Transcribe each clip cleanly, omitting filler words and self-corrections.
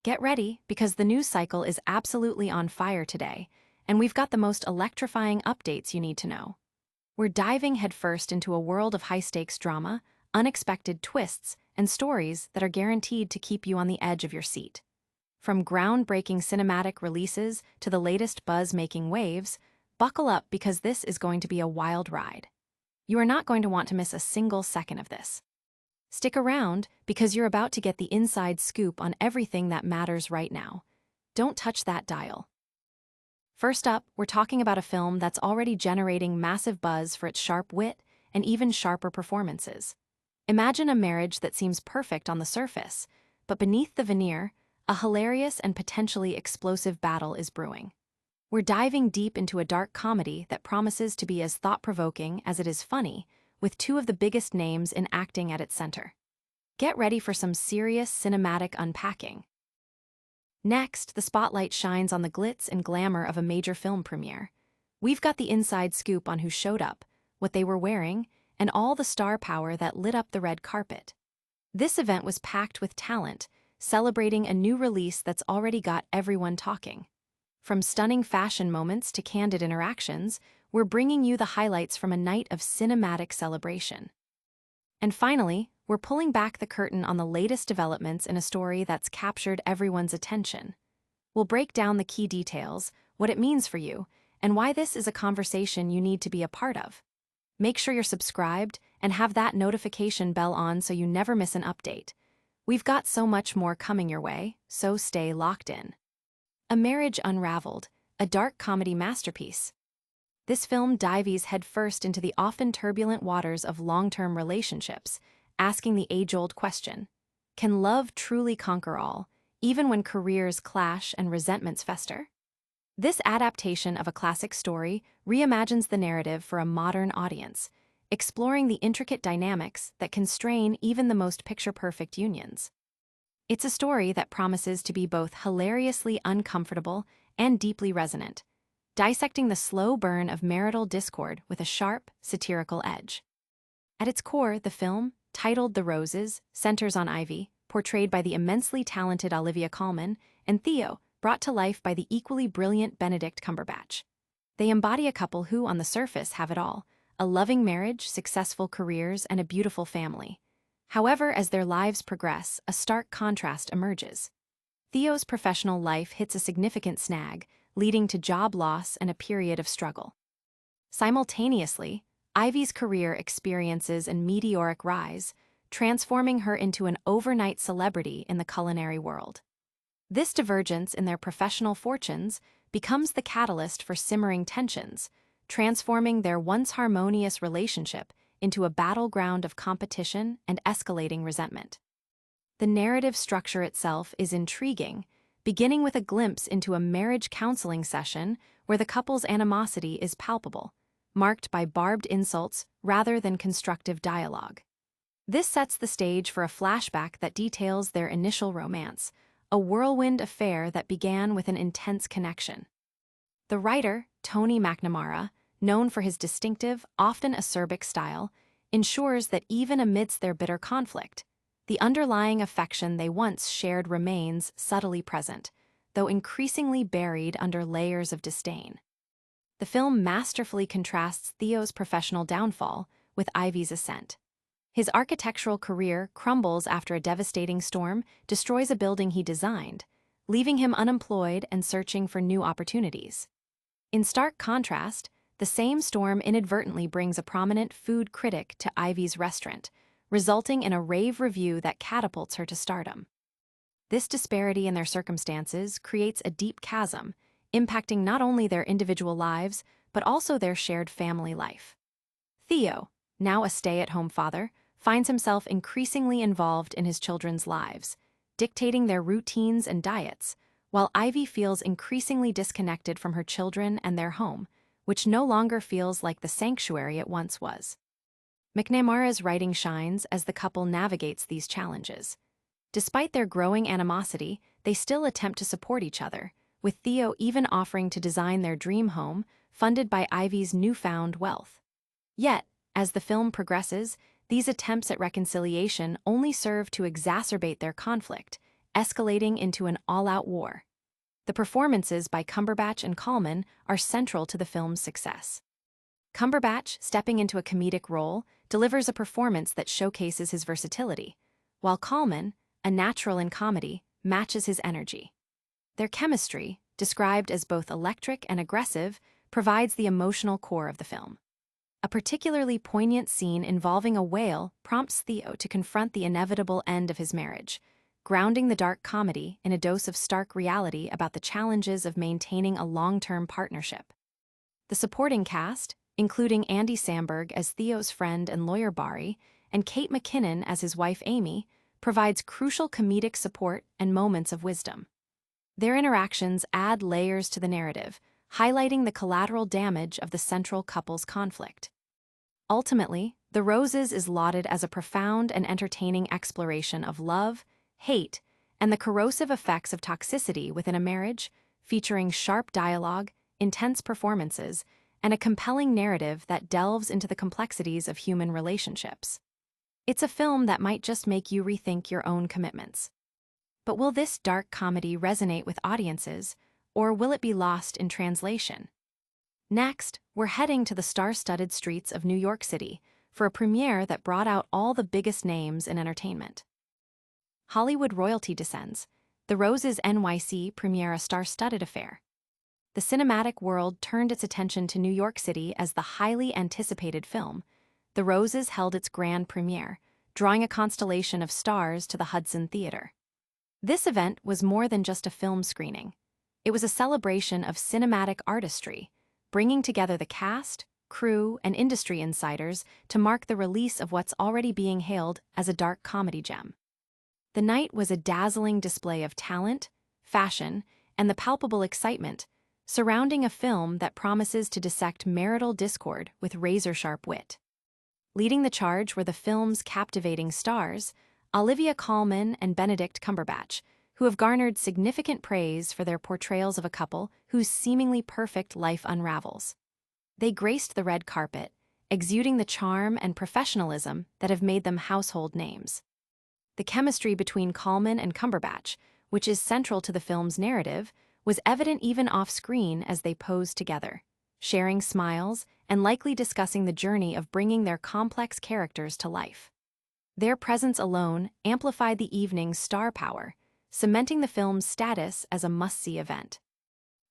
Get ready, because the news cycle is absolutely on fire today, and we've got the most electrifying updates you need to know. We're diving headfirst into a world of high-stakes drama, unexpected twists, and stories that are guaranteed to keep you on the edge of your seat. From groundbreaking cinematic releases to the latest buzz-making waves, buckle up, because this is going to be a wild ride. You are not going to want to miss a single second of this. Stick around, because you're about to get the inside scoop on everything that matters right now. Don't touch that dial. First up, we're talking about a film that's already generating massive buzz for its sharp wit and even sharper performances. Imagine a marriage that seems perfect on the surface, but beneath the veneer, a hilarious and potentially explosive battle is brewing. We're diving deep into a dark comedy that promises to be as thought-provoking as it is funny, with two of the biggest names in acting at its center. Get ready for some serious cinematic unpacking. Next, the spotlight shines on the glitz and glamour of a major film premiere. We've got the inside scoop on who showed up, what they were wearing, and all the star power that lit up the red carpet. This event was packed with talent, celebrating a new release that's already got everyone talking. From stunning fashion moments to candid interactions, we're bringing you the highlights from a night of cinematic celebration. And finally, we're pulling back the curtain on the latest developments in a story that's captured everyone's attention. We'll break down the key details, what it means for you, and why this is a conversation you need to be a part of. Make sure you're subscribed and have that notification bell on so you never miss an update. We've got so much more coming your way, so stay locked in. A Marriage Unraveled, a dark comedy masterpiece. This film dives headfirst into the often turbulent waters of long-term relationships, asking the age-old question: can love truly conquer all, even when careers clash and resentments fester? This adaptation of a classic story reimagines the narrative for a modern audience, exploring the intricate dynamics that can strain even the most picture-perfect unions. It's a story that promises to be both hilariously uncomfortable and deeply resonant, dissecting the slow burn of marital discord with a sharp, satirical edge. At its core, the film, titled The Roses, centers on Ivy, portrayed by the immensely talented Olivia Colman, and Theo, brought to life by the equally brilliant Benedict Cumberbatch. They embody a couple who, on the surface, have it all: a loving marriage, successful careers, and a beautiful family. However, as their lives progress, a stark contrast emerges. Theo's professional life hits a significant snag, leading to job loss and a period of struggle. Simultaneously, Ivy's career experiences a meteoric rise, transforming her into an overnight celebrity in the culinary world. This divergence in their professional fortunes becomes the catalyst for simmering tensions, transforming their once harmonious relationship into a battleground of competition and escalating resentment. The narrative structure itself is intriguing, beginning with a glimpse into a marriage counseling session where the couple's animosity is palpable, marked by barbed insults rather than constructive dialogue. This sets the stage for a flashback that details their initial romance, a whirlwind affair that began with an intense connection. The writer, Tony McNamara, known for his distinctive, often acerbic style, ensures that even amidst their bitter conflict, the underlying affection they once shared remains subtly present, though increasingly buried under layers of disdain. The film masterfully contrasts Theo's professional downfall with Ivy's ascent. His architectural career crumbles after a devastating storm destroys a building he designed, leaving him unemployed and searching for new opportunities. In stark contrast, the same storm inadvertently brings a prominent food critic to Ivy's restaurant, resulting in a rave review that catapults her to stardom. This disparity in their circumstances creates a deep chasm, impacting not only their individual lives, but also their shared family life. Theo, now a stay-at-home father, finds himself increasingly involved in his children's lives, dictating their routines and diets, while Ivy feels increasingly disconnected from her children and their home, which no longer feels like the sanctuary it once was. McNamara's writing shines as the couple navigates these challenges. Despite their growing animosity, they still attempt to support each other, with Theo even offering to design their dream home, funded by Ivy's newfound wealth. Yet, as the film progresses, these attempts at reconciliation only serve to exacerbate their conflict, escalating into an all-out war. The performances by Cumberbatch and Colman are central to the film's success. Cumberbatch, stepping into a comedic role, delivers a performance that showcases his versatility, while Colman, a natural in comedy, matches his energy. Their chemistry, described as both electric and aggressive, provides the emotional core of the film. A particularly poignant scene involving a whale prompts Theo to confront the inevitable end of his marriage, grounding the dark comedy in a dose of stark reality about the challenges of maintaining a long-term partnership. The supporting cast, including Andy Samberg as Theo's friend and lawyer Barry, and Kate McKinnon as his wife Amy, provides crucial comedic support and moments of wisdom. Their interactions add layers to the narrative, highlighting the collateral damage of the central couple's conflict. Ultimately, The Roses is lauded as a profound and entertaining exploration of love, hate, and the corrosive effects of toxicity within a marriage, featuring sharp dialogue, intense performances, and a compelling narrative that delves into the complexities of human relationships. It's a film that might just make you rethink your own commitments. But will this dark comedy resonate with audiences, or will it be lost in translation? Next, we're heading to the star-studded streets of New York City for a premiere that brought out all the biggest names in entertainment. Hollywood royalty descends. The Roses NYC premiere a star-studded affair. The cinematic world turned its attention to New York City as the highly anticipated film. The Roses held its grand premiere, drawing a constellation of stars to the Hudson Theater. This event was more than just a film screening. It was a celebration of cinematic artistry, bringing together the cast, crew, and industry insiders to mark the release of what's already being hailed as a dark comedy gem. The night was a dazzling display of talent, fashion, and the palpable excitement surrounding a film that promises to dissect marital discord with razor-sharp wit. Leading the charge were the film's captivating stars, Olivia Colman and Benedict Cumberbatch, who have garnered significant praise for their portrayals of a couple whose seemingly perfect life unravels. They graced the red carpet, exuding the charm and professionalism that have made them household names. The chemistry between Colman and Cumberbatch, which is central to the film's narrative, was evident even off-screen as they posed together, sharing smiles and likely discussing the journey of bringing their complex characters to life. Their presence alone amplified the evening's star power, cementing the film's status as a must-see event.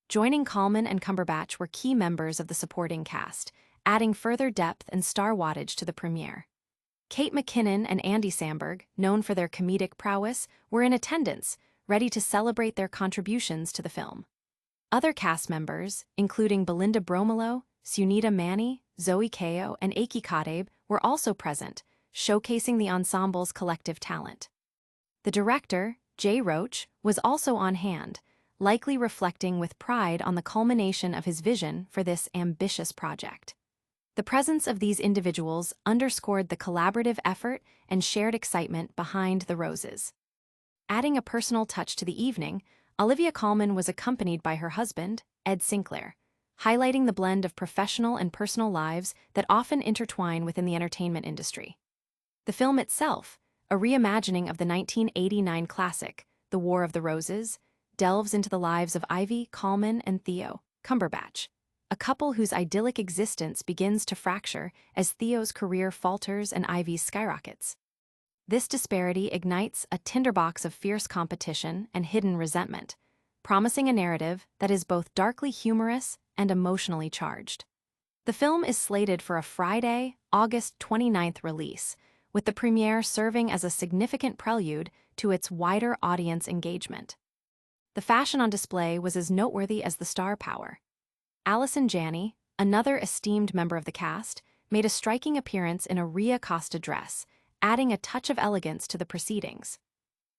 Joining Colman and Cumberbatch were key members of the supporting cast, adding further depth and star wattage to the premiere. Kate McKinnon and Andy Samberg, known for their comedic prowess, were in attendance, ready to celebrate their contributions to the film. Other cast members, including Belinda Bromelo, Sunita Mani, Zoe Kao, and Aki Kadeb, were also present, showcasing the ensemble's collective talent. The director, Jay Roach, was also on hand, likely reflecting with pride on the culmination of his vision for this ambitious project. The presence of these individuals underscored the collaborative effort and shared excitement behind The Roses. Adding a personal touch to the evening, Olivia Colman was accompanied by her husband, Ed Sinclair, highlighting the blend of professional and personal lives that often intertwine within the entertainment industry. The film itself, a reimagining of the 1989 classic, The War of the Roses, delves into the lives of Ivy, Colman, and Theo Cumberbatch, a couple whose idyllic existence begins to fracture as Theo's career falters and Ivy's skyrockets. This disparity ignites a tinderbox of fierce competition and hidden resentment, promising a narrative that is both darkly humorous and emotionally charged. The film is slated for a Friday, August 29th release, with the premiere serving as a significant prelude to its wider audience engagement. The fashion on display was as noteworthy as the star power. Allison Janney, another esteemed member of the cast, made a striking appearance in a Ria Costa dress, adding a touch of elegance to the proceedings.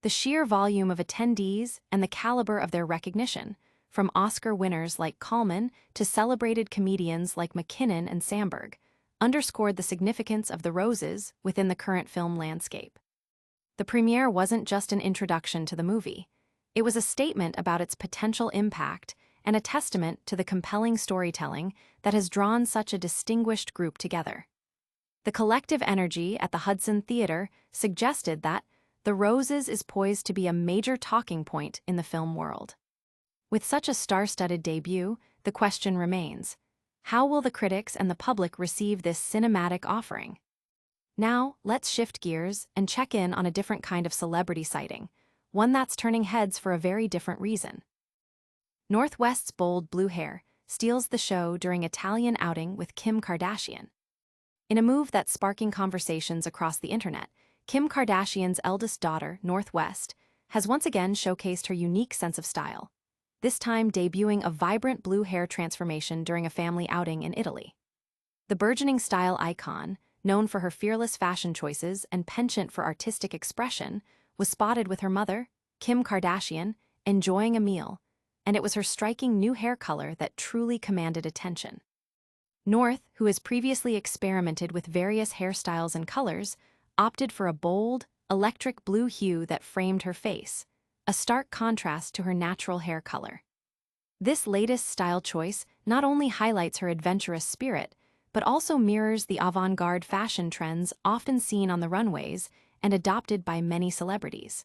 The sheer volume of attendees and the caliber of their recognition, from Oscar winners like Colman to celebrated comedians like McKinnon and Samberg, underscored the significance of The Roses within the current film landscape. The premiere wasn't just an introduction to the movie. It was a statement about its potential impact and a testament to the compelling storytelling that has drawn such a distinguished group together. The collective energy at the Hudson Theater suggested that, The Roses is poised to be a major talking point in the film world. With such a star-studded debut, the question remains, how will the critics and the public receive this cinematic offering? Now, let's shift gears and check in on a different kind of celebrity sighting, one that's turning heads for a very different reason. North West's bold blue hair steals the show during Italian outing with Kim Kardashian. In a move that's sparking conversations across the internet, Kim Kardashian's eldest daughter, North West, has once again showcased her unique sense of style, this time debuting a vibrant blue hair transformation during a family outing in Italy. The burgeoning style icon, known for her fearless fashion choices and penchant for artistic expression, was spotted with her mother, Kim Kardashian, enjoying a meal, and it was her striking new hair color that truly commanded attention. North, who has previously experimented with various hairstyles and colors, opted for a bold, electric blue hue that framed her face, a stark contrast to her natural hair color. This latest style choice not only highlights her adventurous spirit, but also mirrors the avant-garde fashion trends often seen on the runways and adopted by many celebrities.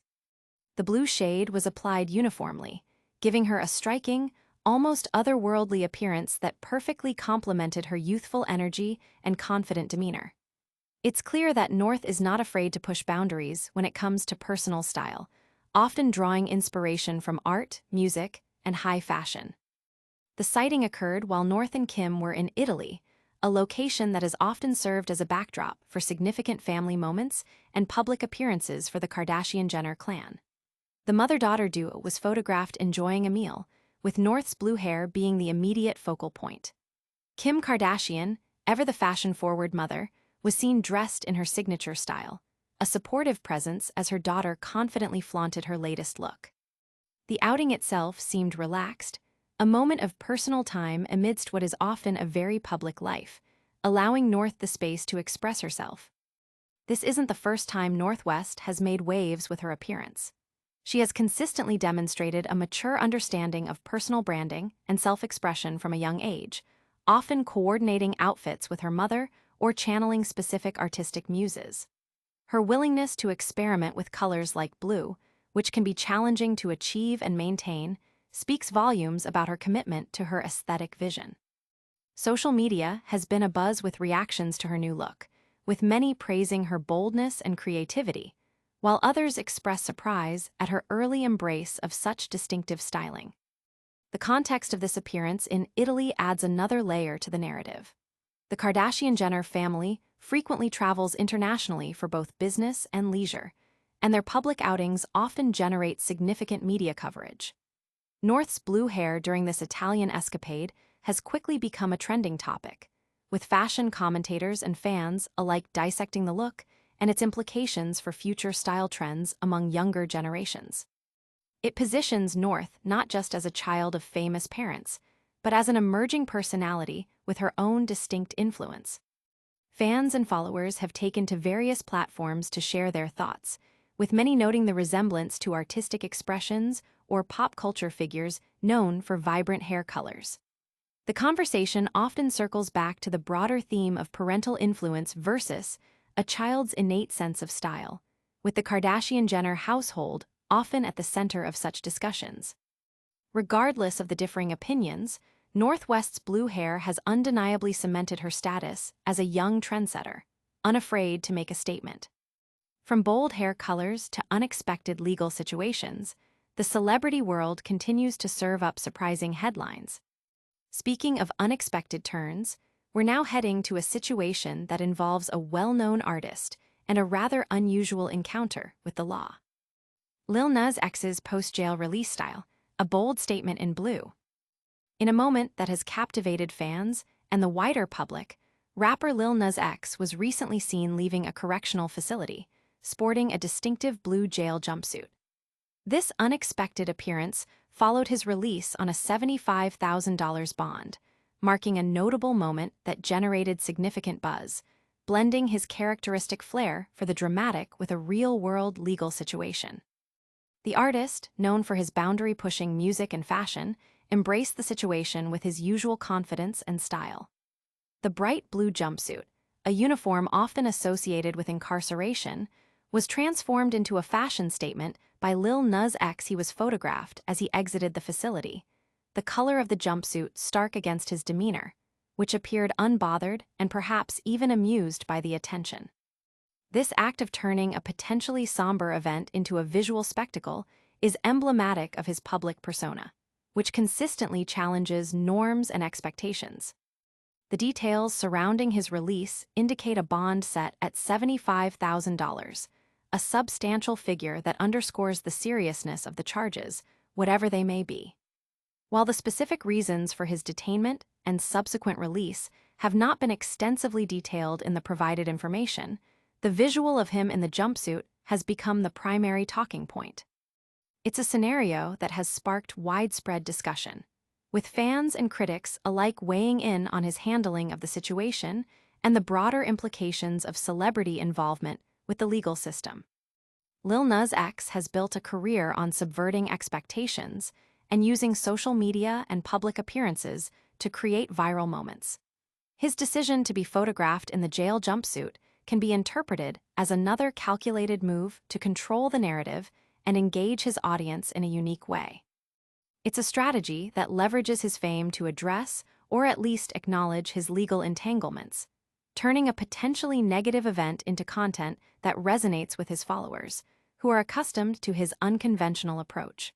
The blue shade was applied uniformly, giving her a striking, almost otherworldly appearance that perfectly complemented her youthful energy and confident demeanor. It's clear that North is not afraid to push boundaries when it comes to personal style, often drawing inspiration from art, music, and high fashion. The sighting occurred while North and Kim were in Italy, a location that has often served as a backdrop for significant family moments and public appearances for the Kardashian-Jenner clan. The mother-daughter duo was photographed enjoying a meal, with North's blue hair being the immediate focal point. Kim Kardashian, ever the fashion-forward mother, was seen dressed in her signature style, a supportive presence as her daughter confidently flaunted her latest look. The outing itself seemed relaxed, a moment of personal time amidst what is often a very public life, allowing North the space to express herself. This isn't the first time North West has made waves with her appearance. She has consistently demonstrated a mature understanding of personal branding and self-expression from a young age, often coordinating outfits with her mother or channeling specific artistic muses. Her willingness to experiment with colors like blue, which can be challenging to achieve and maintain, speaks volumes about her commitment to her aesthetic vision. Social media has been abuzz with reactions to her new look, with many praising her boldness and creativity, while others express surprise at her early embrace of such distinctive styling. The context of this appearance in Italy adds another layer to the narrative. The Kardashian-Jenner family frequently travels internationally for both business and leisure, and their public outings often generate significant media coverage. North's blue hair during this Italian escapade has quickly become a trending topic, with fashion commentators and fans alike dissecting the look and its implications for future style trends among younger generations. It positions North not just as a child of famous parents, but as an emerging personality with her own distinct influence. Fans and followers have taken to various platforms to share their thoughts, with many noting the resemblance to artistic expressions or pop culture figures known for vibrant hair colors. The conversation often circles back to the broader theme of parental influence versus a child's innate sense of style, with the Kardashian-Jenner household often at the center of such discussions. Regardless of the differing opinions, North West's blue hair has undeniably cemented her status as a young trendsetter, unafraid to make a statement. From bold hair colors to unexpected legal situations, the celebrity world continues to serve up surprising headlines. Speaking of unexpected turns, we're now heading to a situation that involves a well-known artist and a rather unusual encounter with the law. Lil Nas X's post-jail release style, a bold statement in blue. In a moment that has captivated fans and the wider public, rapper Lil Nas X was recently seen leaving a correctional facility, sporting a distinctive blue jail jumpsuit. This unexpected appearance followed his release on a $75,000 bond, marking a notable moment that generated significant buzz, blending his characteristic flair for the dramatic with a real-world legal situation. The artist, known for his boundary-pushing music and fashion, embraced the situation with his usual confidence and style. The bright blue jumpsuit, a uniform often associated with incarceration, was transformed into a fashion statement by Lil Nas X. He was photographed as he exited the facility, the color of the jumpsuit stark against his demeanor, which appeared unbothered and perhaps even amused by the attention. This act of turning a potentially somber event into a visual spectacle is emblematic of his public persona, which consistently challenges norms and expectations. The details surrounding his release indicate a bond set at $75,000, a substantial figure that underscores the seriousness of the charges, whatever they may be. While the specific reasons for his detainment and subsequent release have not been extensively detailed in the provided information, the visual of him in the jumpsuit has become the primary talking point. It's a scenario that has sparked widespread discussion, with fans and critics alike weighing in on his handling of the situation and the broader implications of celebrity involvement with the legal system. Lil Nas X has built a career on subverting expectations and using social media and public appearances to create viral moments. His decision to be photographed in the jail jumpsuit can be interpreted as another calculated move to control the narrative and engage his audience in a unique way. It's a strategy that leverages his fame to address or at least acknowledge his legal entanglements, turning a potentially negative event into content that resonates with his followers, who are accustomed to his unconventional approach.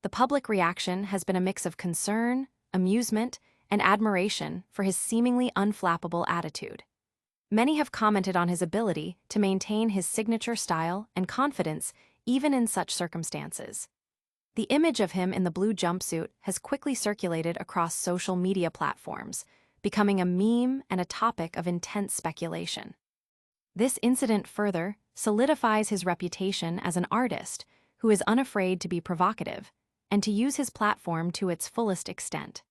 The public reaction has been a mix of concern, amusement, and admiration for his seemingly unflappable attitude. Many have commented on his ability to maintain his signature style and confidence even in such circumstances. The image of him in the blue jumpsuit has quickly circulated across social media platforms, becoming a meme and a topic of intense speculation. This incident further solidifies his reputation as an artist who is unafraid to be provocative and to use his platform to its fullest extent.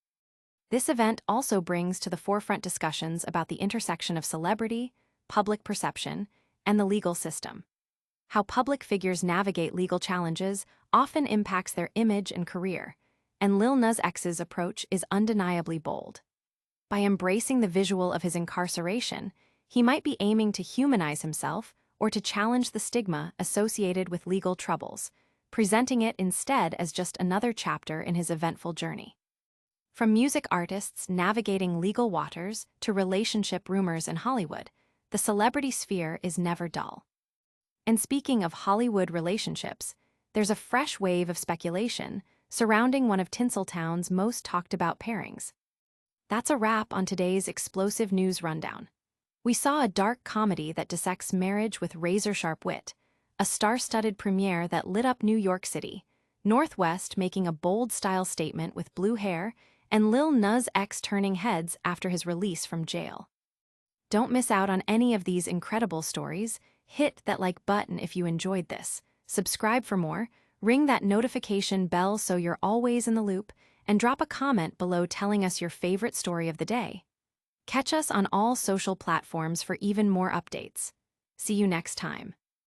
This event also brings to the forefront discussions about the intersection of celebrity, public perception, and the legal system. How public figures navigate legal challenges often impacts their image and career, and Lil Nas X's approach is undeniably bold. By embracing the visual of his incarceration, he might be aiming to humanize himself or to challenge the stigma associated with legal troubles, presenting it instead as just another chapter in his eventful journey. From music artists navigating legal waters to relationship rumors in Hollywood, the celebrity sphere is never dull. And speaking of Hollywood relationships, there's a fresh wave of speculation surrounding one of Tinseltown's most talked-about pairings. That's a wrap on today's explosive news rundown. We saw a dark comedy that dissects marriage with razor-sharp wit, a star-studded premiere that lit up New York City, Northwest making a bold style statement with blue hair, and Lil Nas X turning heads after his release from jail. Don't miss out on any of these incredible stories. Hit that like button if you enjoyed this, subscribe for more, ring that notification bell so you're always in the loop, and drop a comment below telling us your favorite story of the day. Catch us on all social platforms for even more updates. See you next time.